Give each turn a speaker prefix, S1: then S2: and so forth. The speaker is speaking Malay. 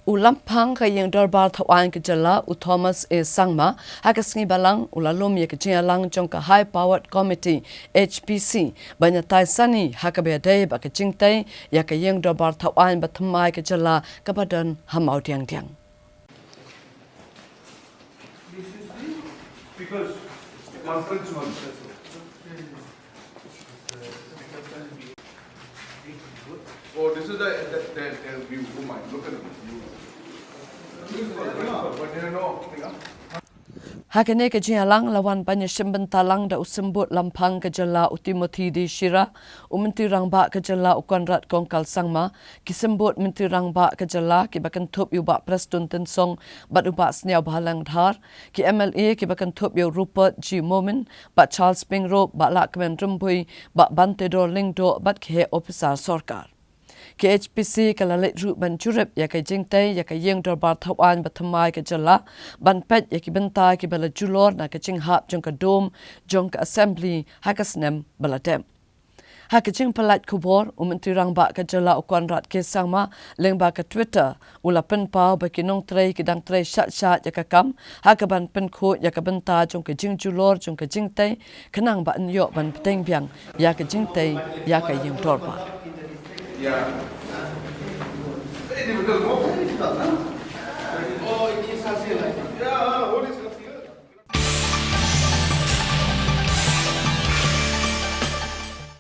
S1: Ulampang kayang darbar thawan ke jala Thomas A Sangma hakasngi balang ulalom ye ke jialang jong ka high powered committee HPC banyatai sani hakabedai ba ke jingtei ya kayang darbar thawan batmai ke jala kabadan Mawdiangdiang.
S2: Because conference hall. Oh, this is the view. Oh my, look at the view. But you know,
S1: Hakane ke jialang lawan banyak talang da usembut lampang ke jala Timothy di Shira Menteri Rangba ke jala Konrad Kongkal Sangma kisembut Menteri Rangba ke jala ki bakan thup yu ba Preston Tensong bat uba sniaw bahalang dhar ki MLA ki bakan thup yu Rupert G Momin ba Charles Pingro ba la kemen rumpui ba Bante Lingdo bat ke officer sorkar ke HPC kalalit ru ban Jurip ya kai jingtei ya kai yeng darbar thawan bathamai ke jala ban pet ya ki benta ki bala julor na ke jinghap jong ka dom jong ka assembly hakasnem baladem hakaching palat kubor Menteri Rangba ke jala Konrad ke sangma lengba ke Twitter ula pen pau ba ki nong trei ki dang trei shat ya ka kam hakaban pen kho ya ka benta jong ka jing julor jong ka jingtei kanang ba nyo ban peteng biang ya ka jingtei ya ka yeng darbar.
S2: yeah. Very difficult.